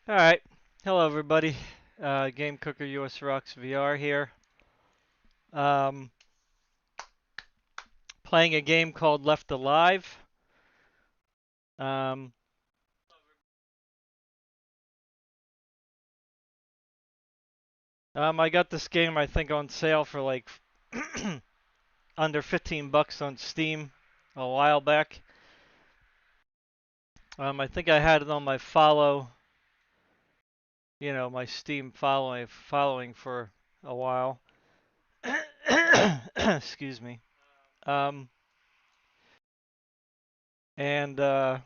All right. Hello, everybody. Game Cooker US Rocks VR here. Um, Playing a game called Left Alive. Um, I got this game, I think, on sale for like under 15 bucks on Steam a while back. I think I had it on my my Steam following for a while. Excuse me. Um, and I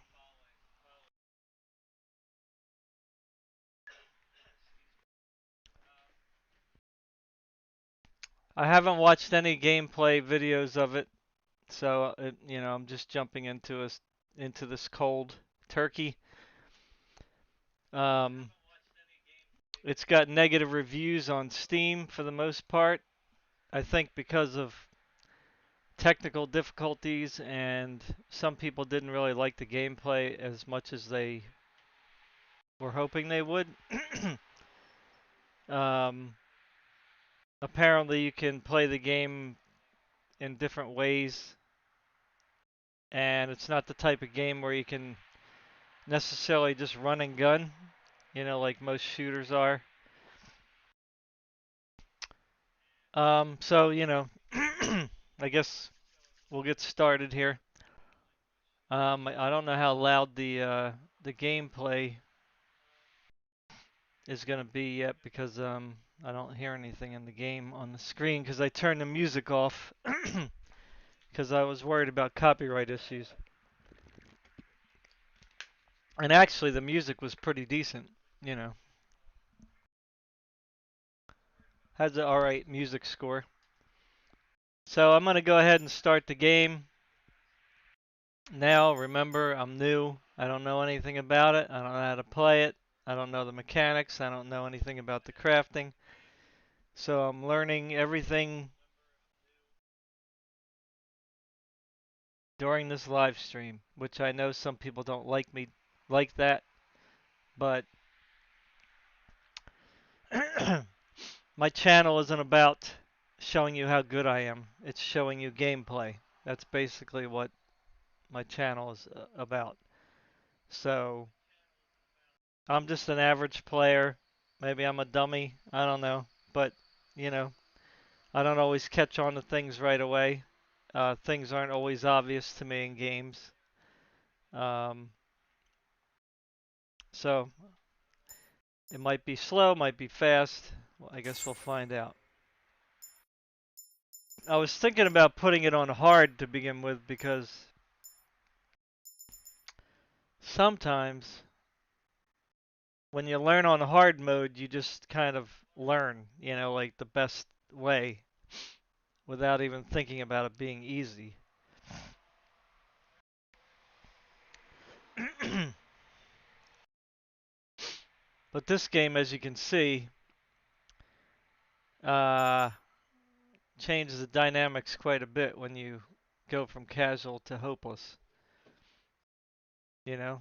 haven't watched any gameplay videos of it. So I'm just jumping into this cold turkey. Um, it's got negative reviews on Steam for the most part. I think because of technical difficulties, and some people didn't really like the gameplay as much as they were hoping they would. um, Apparently, you can play the game in different ways, and it's not the type of game where you can necessarily just run and gun, like most shooters are. So, I guess we'll get started here. I don't know how loud the gameplay is gonna be yet because I don't hear anything in the game on the screen because I turned the music off because I was worried about copyright issues. And actually, the music was pretty decent, you know. Has an alright music score. So I'm gonna go ahead and start the game. Now, remember, I'm new. I don't know anything about it. I don't know how to play it. I don't know the mechanics. I don't know anything about the crafting. So I'm learning everything during this live stream, which I know some people don't like me like that, but my channel isn't about showing you how good I am. It's showing you gameplay. That's basically what my channel is about. So I'm just an average player. Maybe I'm a dummy. I don't know. But, you know, I don't always catch on to things right away. Things aren't always obvious to me in games. Um, so it might be slow, might be fast. Well, I guess we'll find out. I was thinking about putting it on hard to begin with because sometimes when you learn on hard mode, you just kind of learn, like the best way without even thinking about it being easy. But this game, as you can see, uh, changes the dynamics quite a bit when you go from casual to hopeless.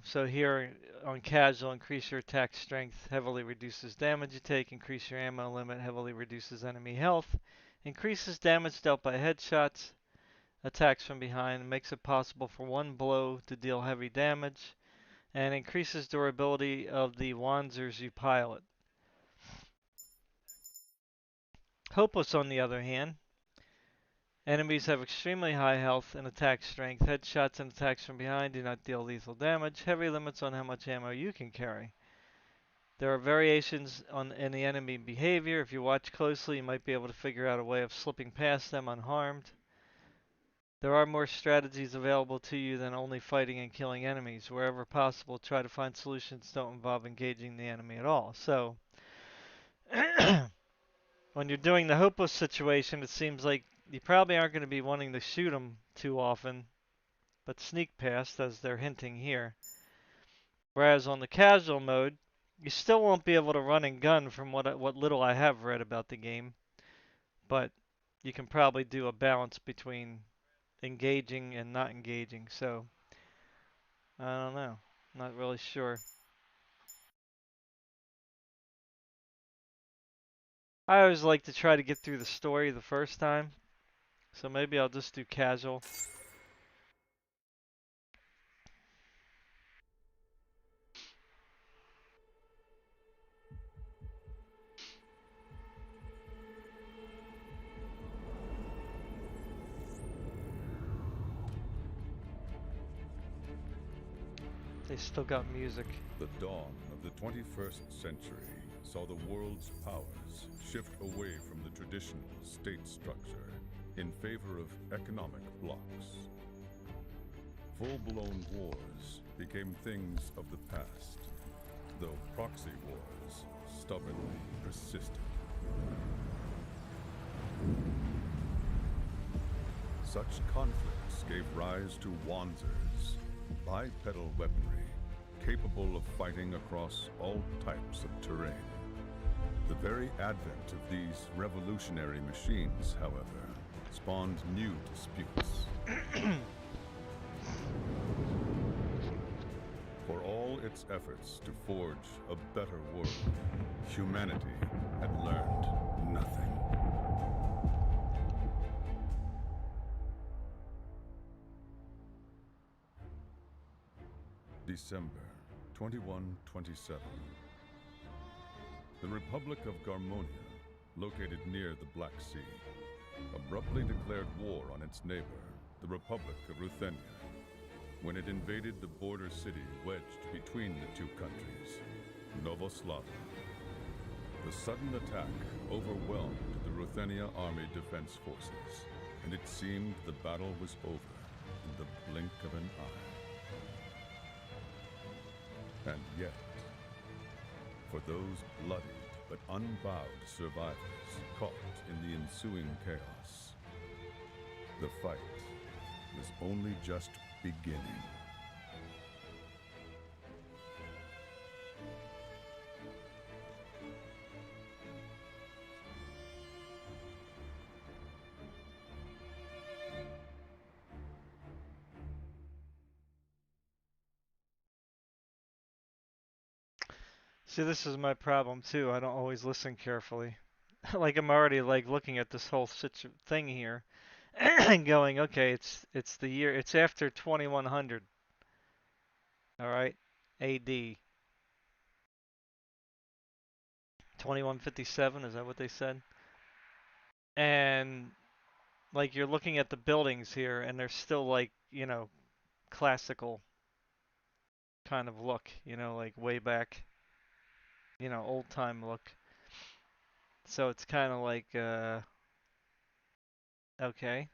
So here on casual, increase your attack strength, heavily reduces damage you take, increase your ammo limit, heavily reduces enemy health, increases damage dealt by headshots, attacks from behind, makes it possible for one blow to deal heavy damage, and increases durability of the Wanzers you pilot. Hopeless, on the other hand, enemies have extremely high health and attack strength. Headshots and attacks from behind do not deal lethal damage. Heavy limits on how much ammo you can carry. There are variations in the enemy behavior. If you watch closely, you might be able to figure out a way of slipping past them unharmed. There are more strategies available to you than only fighting and killing enemies. Wherever possible, try to find solutions that don't involve engaging the enemy at all. So, when you're doing the hopeless situation, it seems like you probably aren't going to be wanting to shoot them too often, but sneak past, as they're hinting here. Whereas on the casual mode, you still won't be able to run and gun from what little I have read about the game, but you can probably do a balance between engaging and not engaging. So, I don't know. Not really sure. I always like to try to get through the story the first time, so maybe I'll just do casual. They still got music. The dawn of the 21st century saw the world's powers shift away from the traditional state structure in favor of economic blocs. Full-blown wars became things of the past, though proxy wars stubbornly persisted. Such conflicts gave rise to Wanzers, bipedal weaponry capable of fighting across all types of terrain. The very advent of these revolutionary machines, however, spawned new disputes. For all its efforts to forge a better world, humanity had learned nothing. December 2127. The Republic of Garmonia, located near the Black Sea, abruptly declared war on its neighbor, the Republic of Ruthenia, when it invaded the border city wedged between the two countries, Novo Slava. The sudden attack overwhelmed the Ruthenia Army Defense Forces, and it seemed the battle was over in the blink of an eye. And yet, for those bloodied but unbowed survivors caught in the ensuing chaos, the fight was only just beginning. See, this is my problem too. I don't always listen carefully. Like I'm already like looking at this whole thing here and going, okay, it's the year, it's after 2100. All right, AD 2157, is that what they said? And like you're looking at the buildings here and they're still like, classical kind of look, like way back, old time look. So it's kind of like okay.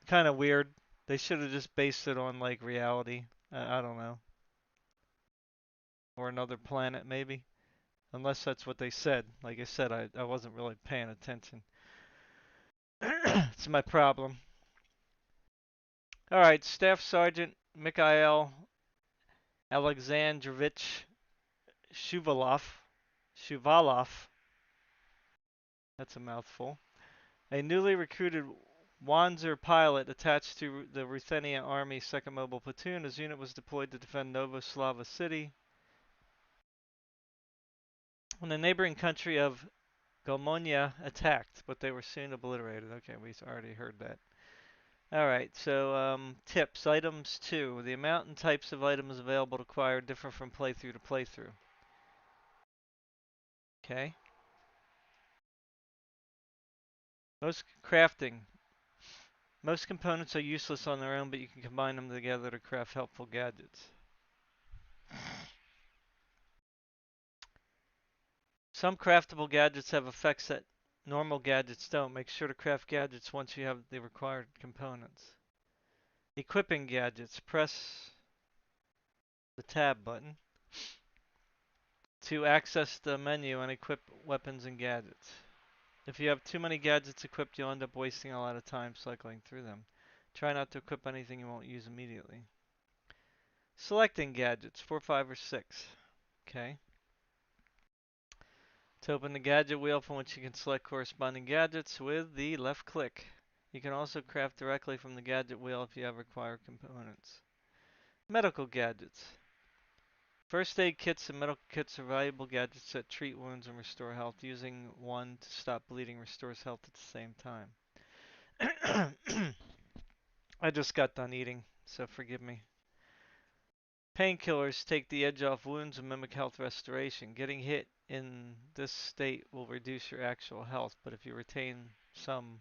Kind of weird. They should have just based it on like reality. I don't know. Or another planet maybe. Unless that's what they said. Like I said, I wasn't really paying attention. It's my problem. Alright, Staff Sergeant Mikhail Alexandrovich Shuvalov, that's a mouthful, a newly recruited Wanzer pilot attached to the Ruthenia Army 2nd Mobile Platoon. His unit was deployed to defend Novo Slava City when the neighboring country of Galmonia attacked, but they were soon obliterated. Okay, we already heard that. Alright, so tips. Items 2. The amount and types of items available to acquire differ from playthrough to playthrough. Okay. Most crafting. Most components are useless on their own, but you can combine them together to craft helpful gadgets. Some craftable gadgets have effects that normal gadgets don't. Make sure to craft gadgets once you have the required components. Equipping gadgets. Press the tab button to access the menu and equip weapons and gadgets. If you have too many gadgets equipped, you'll end up wasting a lot of time cycling through them. Try not to equip anything you won't use immediately. Selecting gadgets, 4, 5, or 6. Okay. To open the gadget wheel from which you can select corresponding gadgets with the left click. You can also craft directly from the gadget wheel if you have required components. Medical gadgets. First aid kits and medical kits are valuable gadgets that treat wounds and restore health. Using one to stop bleeding restores health at the same time. I just got done eating, so forgive me. Painkillers take the edge off wounds and mimic health restoration. Getting hit in this state will reduce your actual health, but if you retain some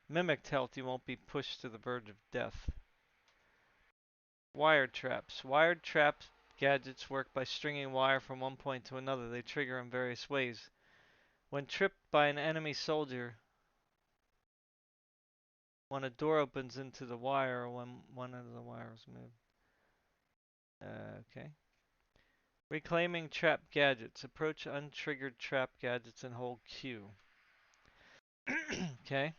mimicked health, you won't be pushed to the verge of death. Wired traps. Wired trap gadgets work by stringing wire from one point to another. They trigger in various ways. When tripped by an enemy soldier, when a door opens into the wire, or when one of the wires move. Okay. Reclaiming trap gadgets. Approach untriggered trap gadgets and hold Q. Okay.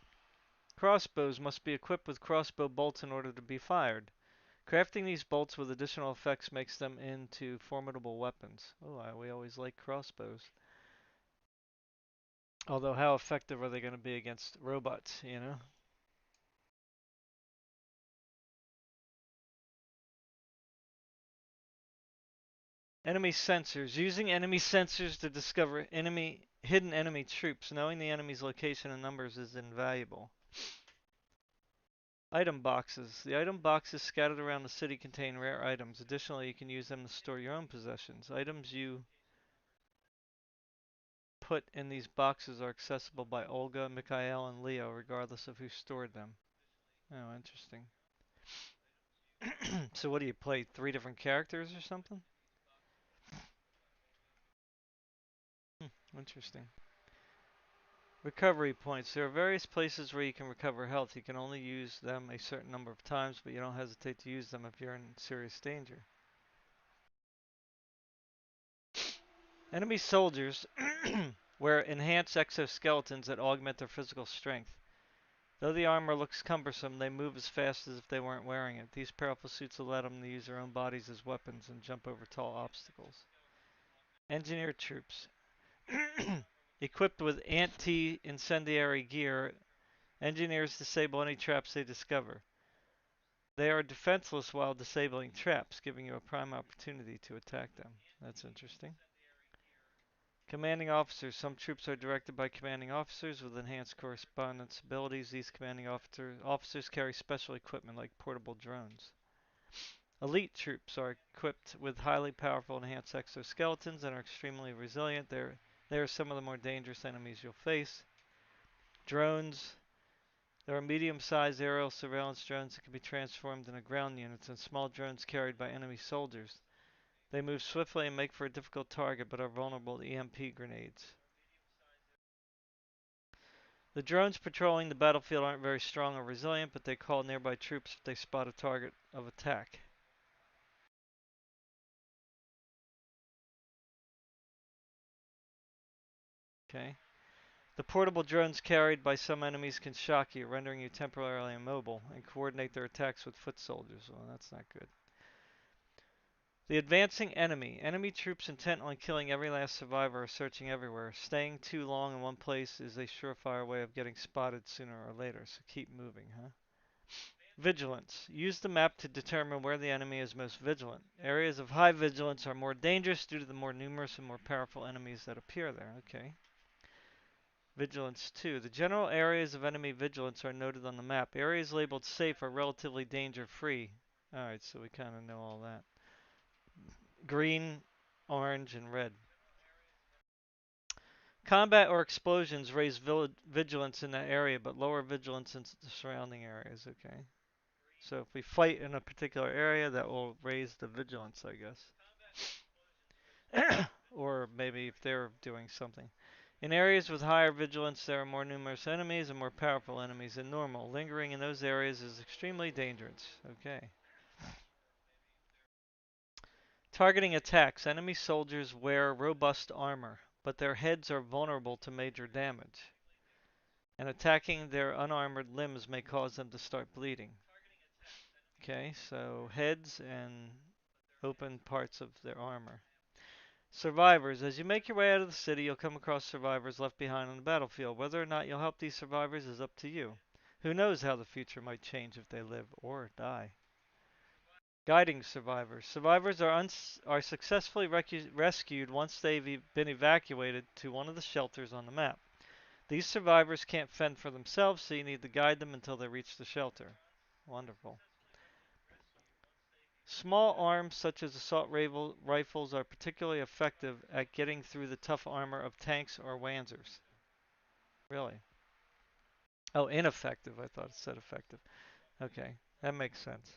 Crossbows must be equipped with crossbow bolts in order to be fired. Crafting these bolts with additional effects makes them into formidable weapons. Oh, we always like crossbows. Although, how effective are they going to be against robots, you know? Enemy sensors. Using enemy sensors to discover hidden enemy troops. Knowing the enemy's location and numbers is invaluable. Item boxes. The item boxes scattered around the city contain rare items. Additionally, you can use them to store your own possessions. Items you put in these boxes are accessible by Olga, Mikhail, and Leo, regardless of who stored them. Oh, interesting. So what do you play? 3 different characters or something? Interesting. Recovery points. There are various places where you can recover health. You can only use them a certain number of times, but you don't hesitate to use them if you're in serious danger. Enemy soldiers wear enhanced exoskeletons that augment their physical strength. Though the armor looks cumbersome, they move as fast as if they weren't wearing it. These powerful suits allow them to use their own bodies as weapons and jump over tall obstacles. Engineer troops. Equipped with anti-incendiary gear, engineers disable any traps they discover. They are defenseless while disabling traps, giving you a prime opportunity to attack them. That's interesting. Commanding officers. Some troops are directed by commanding officers with enhanced correspondence abilities. These commanding officers carry special equipment like portable drones. Elite troops are equipped with highly powerful enhanced exoskeletons and are extremely resilient. They are some of the more dangerous enemies you'll face. Drones. There are medium-sized aerial surveillance drones that can be transformed into ground units and small drones carried by enemy soldiers. They move swiftly and make for a difficult target, but are vulnerable to EMP grenades. The drones patrolling the battlefield aren't very strong or resilient, but they call nearby troops if they spot a target of attack. Okay. The portable drones carried by some enemies can shock you, rendering you temporarily immobile, and coordinate their attacks with foot soldiers. Well, that's not good. The advancing enemy. Enemy troops intent on killing every last survivor are searching everywhere. Staying too long in one place is a surefire way of getting spotted sooner or later, so keep moving, huh? Vigilance. Use the map to determine where the enemy is most vigilant. Areas of high vigilance are more dangerous due to the more numerous and more powerful enemies that appear there. Okay. Vigilance 2. The general areas of enemy vigilance are noted on the map. Areas labeled safe are relatively danger-free. Alright, so we kind of know all that. Green, orange, and red. Combat or explosions raise vigilance in that area, but lower vigilance in the surrounding areas. Okay. So if we fight in a particular area, that will raise the vigilance, I guess. Or maybe if they're doing something. In areas with higher vigilance, there are more numerous enemies and more powerful enemies than normal. Lingering in those areas is extremely dangerous. Okay. Targeting attacks. Enemy soldiers wear robust armor, but their heads are vulnerable to major damage. And attacking their unarmored limbs may cause them to start bleeding. Okay, so heads and open parts of their armor. Survivors. As you make your way out of the city, you'll come across survivors left behind on the battlefield. Whether or not you'll help these survivors is up to you. Who knows how the future might change if they live or die. Guiding survivors. Survivors are successfully rescued once they've been evacuated to one of the shelters on the map. These survivors can't fend for themselves, so you need to guide them until they reach the shelter. Wonderful. Small arms such as assault rifles are particularly effective at getting through the tough armor of tanks or Wanzers. Really? Oh, ineffective. I thought it said effective. Okay, that makes sense.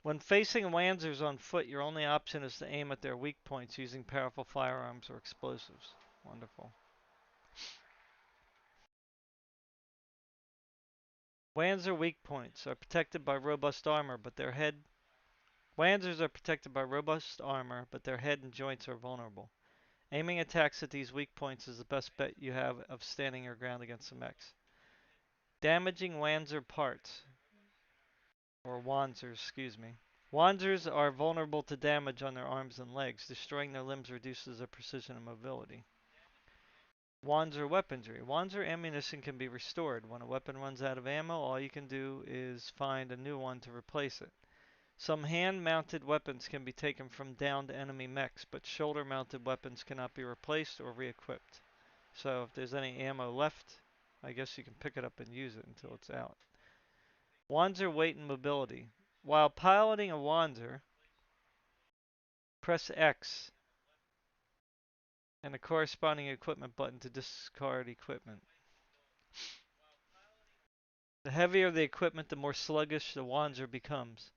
When facing Wanzers on foot, your only option is to aim at their weak points using powerful firearms or explosives. Wonderful. Wanzer weak points are protected by robust armor, but their head Wanzers are protected by robust armor, but their head and joints are vulnerable. Aiming attacks at these weak points is the best bet you have of standing your ground against the mechs. Damaging Wanzer parts, or Wanzers, excuse me. Wanzers are vulnerable to damage on their arms and legs. Destroying their limbs reduces their precision and mobility. Wanzer weaponry. Wanzer ammunition can be restored. When a weapon runs out of ammo, all you can do is find a new one to replace it. Some hand-mounted weapons can be taken from downed enemy mechs, but shoulder-mounted weapons cannot be replaced or re-equipped. So if there's any ammo left, I guess you can pick it up and use it until it's out. Wanzer weight and mobility. While piloting a Wanzer, press X and the corresponding equipment button to discard equipment. The heavier the equipment, the more sluggish the Wanzer becomes.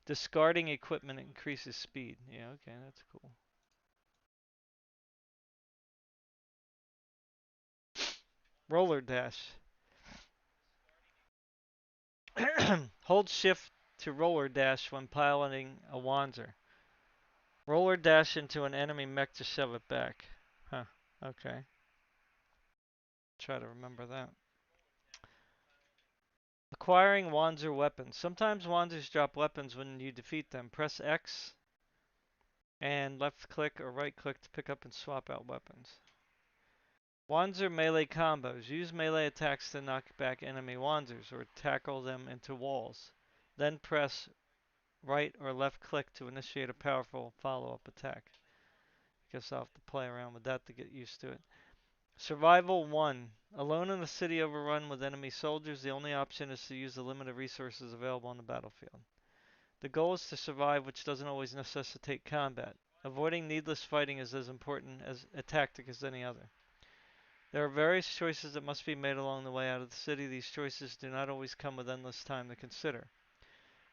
Discarding equipment increases speed. Yeah, okay, that's cool. Roller dash. Hold shift to roller dash when piloting a Wanzer. Roller dash into an enemy mech to shove it back. Huh, okay. Try to remember that. Acquiring Wanzer weapons. Sometimes Wanzers drop weapons when you defeat them. Press X and left click or right click to pick up and swap out weapons. Wanzer melee combos. Use melee attacks to knock back enemy Wanzers or tackle them into walls. Then press right or left click to initiate a powerful follow-up attack. Guess I'll have to play around with that to get used to it. Survival 1. Alone in a city overrun with enemy soldiers, the only option is to use the limited resources available on the battlefield. The goal is to survive, which doesn't always necessitate combat. Avoiding needless fighting is as important as a tactic as any other. There are various choices that must be made along the way out of the city. These choices do not always come with endless time to consider.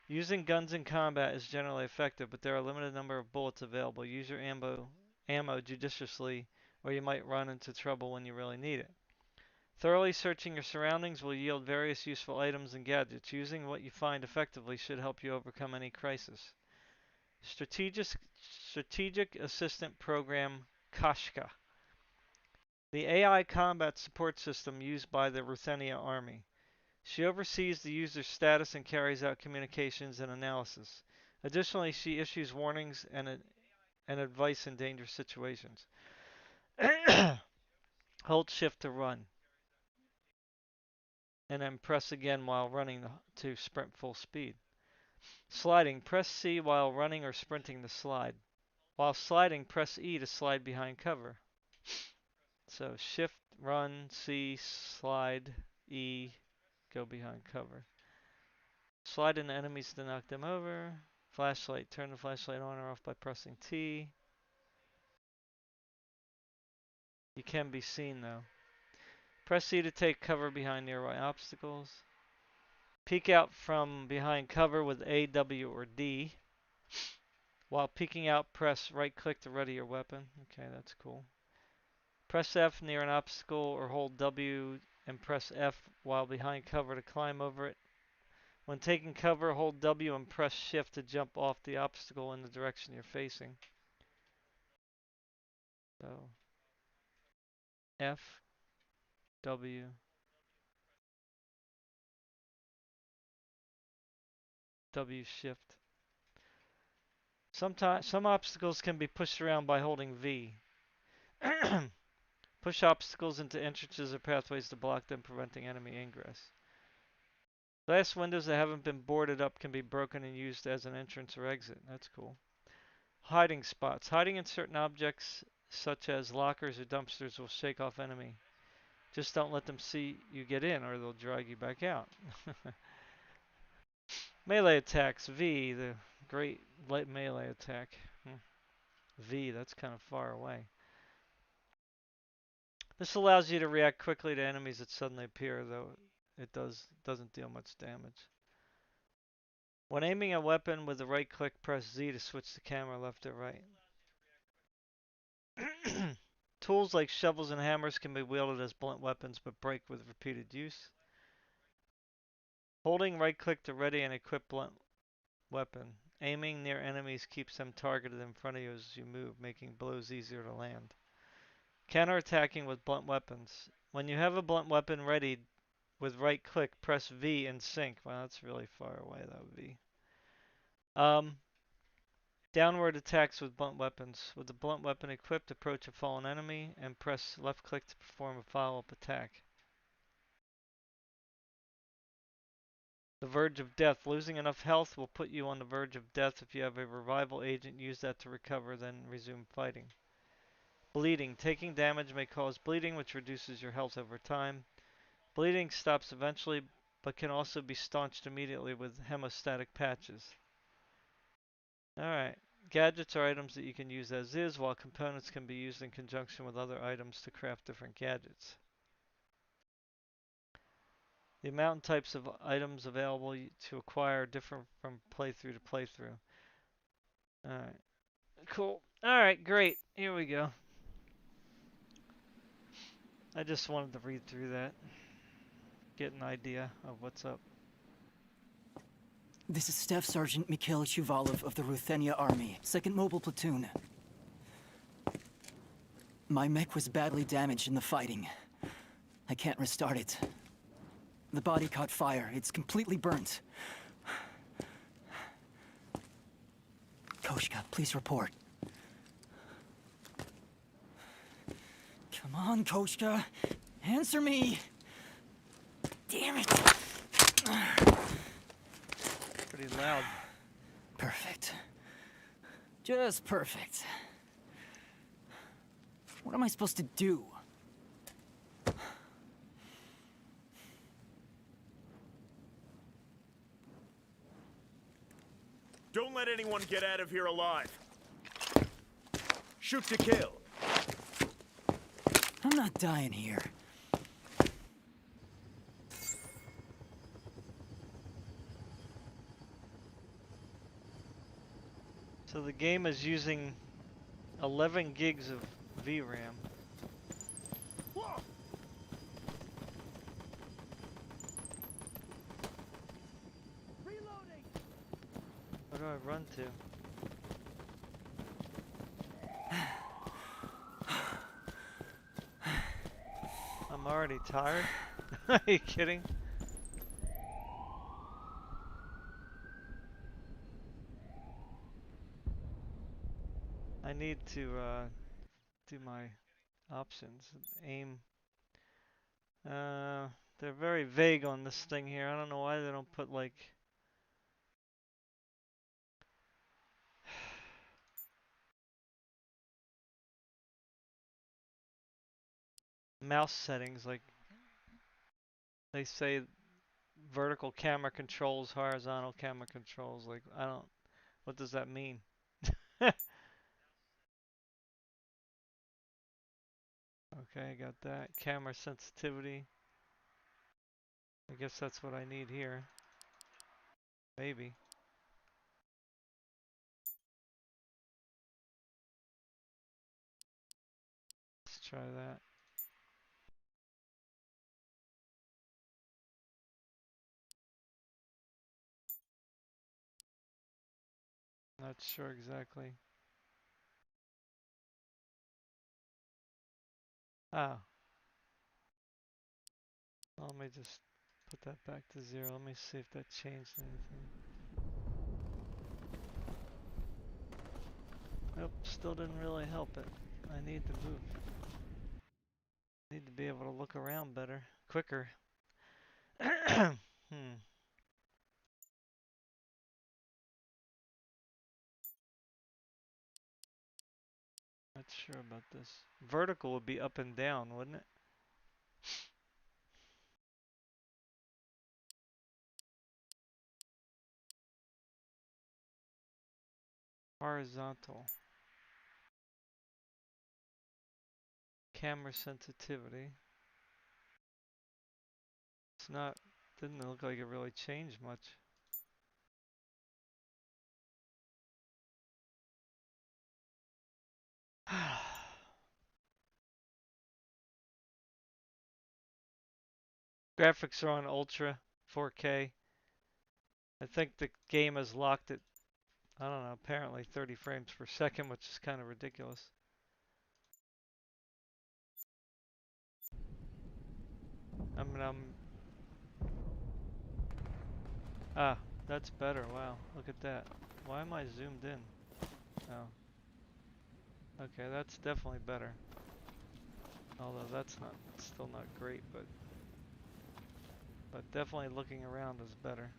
Using guns in combat is generally effective, but there are a limited number of bullets available. Use your ammo judiciously, or you might run into trouble when you really need it. Thoroughly searching your surroundings will yield various useful items and gadgets. Using what you find effectively should help you overcome any crisis. Strategic Assistant Program Kashka. The AI combat support system used by the Ruthenia Army. She oversees the user's status and carries out communications and analysis. Additionally, she issues warnings and advice in dangerous situations. Hold shift to run, and then press again while running to sprint full speed. Sliding, press C while running or sprinting to slide. While sliding, press E to slide behind cover. So shift, run, C, slide, E, go behind cover. Slide into enemies to knock them over. Flashlight, turn the flashlight on or off by pressing T. You can be seen though. Press C to take cover behind nearby obstacles. Peek out from behind cover with A, W, or D. While peeking out, press right click to ready your weapon. Okay, that's cool. Press F near an obstacle or hold W and press F while behind cover to climb over it. When taking cover, hold W and press shift to jump off the obstacle in the direction you're facing. So F, W, W shift. Sometimes some obstacles can be pushed around by holding V. Push obstacles into entrances or pathways to block them, preventing enemy ingress. Glass windows that haven't been boarded up can be broken and used as an entrance or exit. That's cool. Hiding spots. Hiding in certain objects, such as lockers or dumpsters, will shake off enemy. Just don't let them see you get in, or they'll drag you back out. Melee attacks. V, the great light melee attack. V, that's kind of far away. This allows you to react quickly to enemies that suddenly appear, though it doesn't deal much damage. When aiming a weapon with the right click, press Z to switch the camera left or right. Tools like shovels and hammers can be wielded as blunt weapons but break with repeated use. Holding right click to ready and equip blunt weapon. Aiming near enemies keeps them targeted in front of you as you move, making blows easier to land. Counterattacking with blunt weapons. When you have a blunt weapon ready with right click, press V and sync. Well, that's really far away, that V. Downward attacks with blunt weapons. With the blunt weapon equipped, approach a fallen enemy and press left click to perform a follow-up attack. The verge of death. Losing enough health will put you on the verge of death. If you have a revival agent, use that to recover, then resume fighting. Bleeding. Taking damage may cause bleeding, which reduces your health over time. Bleeding stops eventually, but can also be staunched immediately with hemostatic patches. Alright. Gadgets are items that you can use as is, while components can be used in conjunction with other items to craft different gadgets. The amount and types of items available to acquire differ from playthrough to playthrough. Alright. Cool. Alright, great. Here we go. I just wanted to read through that. Get an idea of what's up. This is Staff Sergeant Mikhail Shuvalov of the Ruthenia Army, 2nd Mobile Platoon. My mech was badly damaged in the fighting. I can't restart it. The body caught fire. It's completely burnt. Koshka, please report. Come on, Koshka. Answer me! Damn it! Pretty loud. Perfect. Just perfect. What am I supposed to do? Don't let anyone get out of here alive. Shoot to kill. I'm not dying here. So the game is using 11 gigs of VRAM. Where do I run to? I'm already tired. Are you kidding? I need to do my options. Aim. They're very vague on this thing here. I don't know why they don't put like mouse settings. Like they say vertical camera controls, horizontal camera controls. Like I don't. What does that mean? Okay, I got that. Camera sensitivity. I guess that's what I need here. Maybe. Let's try that. Not sure exactly. Ah. Well, let me just put that back to 0. Let me see if that changed anything. Nope, still didn't really help it. I need to move. Need to be able to look around better, quicker. Hmm. Not sure about this. Vertical would be up and down, wouldn't it? Horizontal. Camera sensitivity. It's not, didn't look like it really changed much. Graphics are on Ultra 4K. I think the game is locked at, I don't know, apparently 30 frames per second, which is kind of ridiculous. I mean, ah, that's better. Wow, look at that. Why am I zoomed in? Oh. Okay, that's definitely better. Although that's not, still not great, but definitely looking around is better.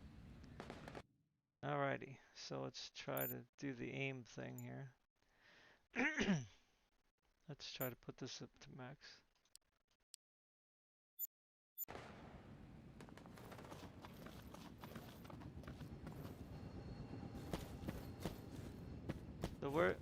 Alrighty, so let's try to do the aim thing here. Let's try to put this up to max. So where?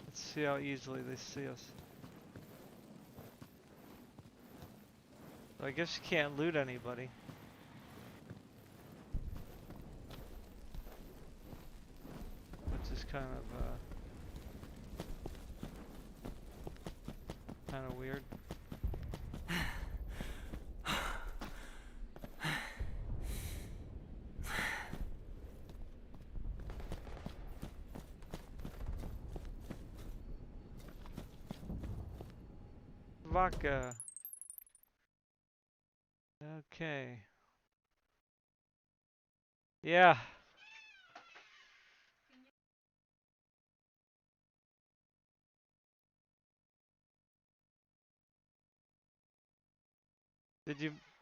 Let's see how easily they see us. I guess you can't loot anybody. Which is kind of weird. Vodka. Okay. Yeah.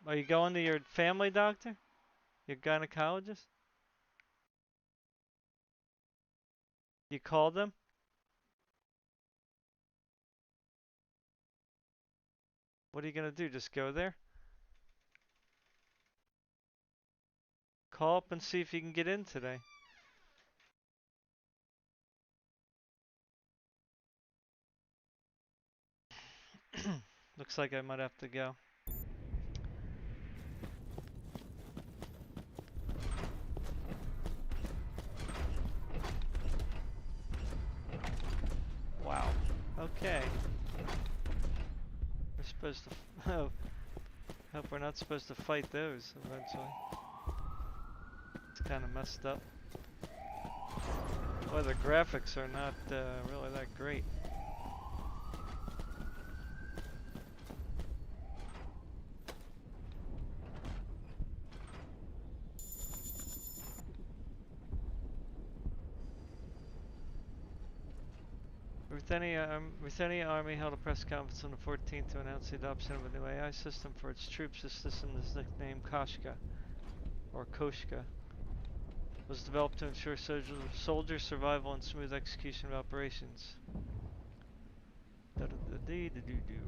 Are you going to your family doctor? Your gynecologist? You called them? What are you gonna do? Just go there? Call up and see if you can get in today. Looks like I might have to go. Wow. Okay. We're supposed to. Oh. Hope we're not supposed to fight those eventually. It's kind of messed up. Well, the graphics are not really that great. Ruthenia Army held a press conference on the 14th to announce the adoption of a new AI system for its troops. This system is nicknamed Koshka, or Koshka. Was developed to ensure soldier survival and smooth execution of operations. Da-da-da-dee-da-doo-doo.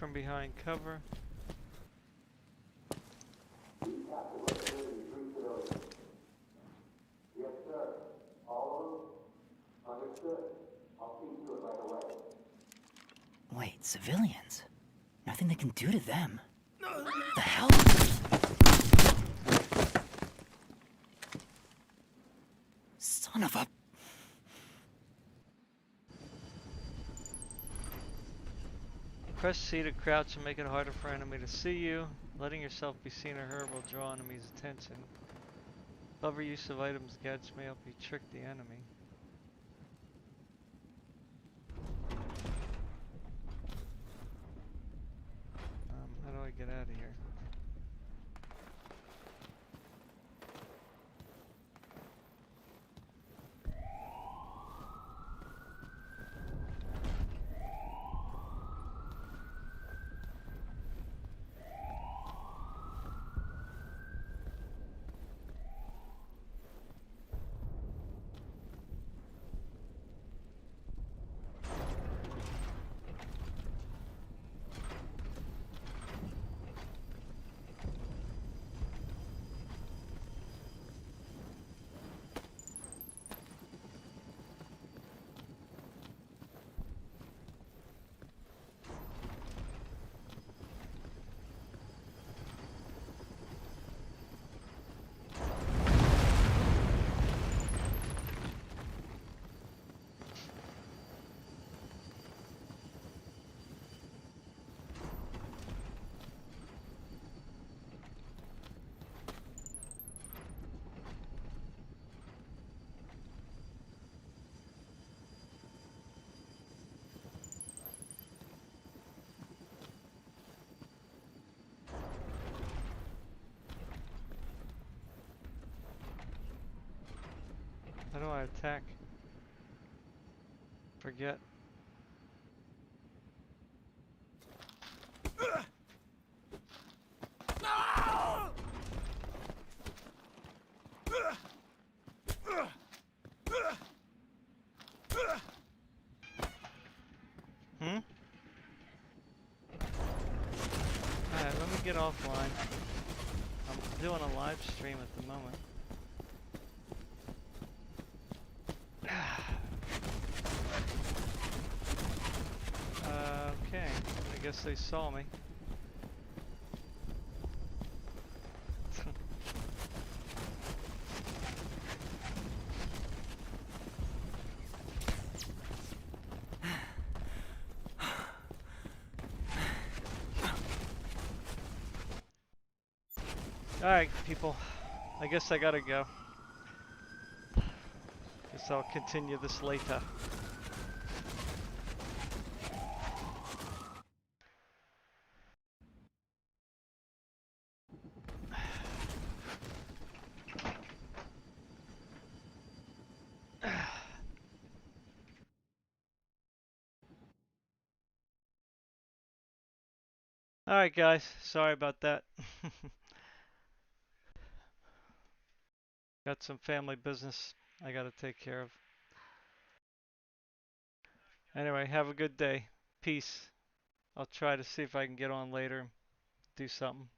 from behind cover. Yes, sir. All of them? Understood. I'll see to it right away. Wait, civilians? Nothing they can do to them. The hell? Son of a... Press C to crouch and make it harder for enemy to see you. Letting yourself be seen or heard will draw enemies' attention. Clever use of items and gadgets may help you trick the enemy. How do I get out of here? How do I attack? Forget. Alright, let me get offline. I'm doing a live stream at the moment. Okay, I guess they saw me. Alright, people. I guess I gotta go. Guess I'll continue this later. Alright guys, sorry about that. Got some family business I gotta take care of. Anyway, have a good day. Peace. I'll try to see if I can get on later, do something.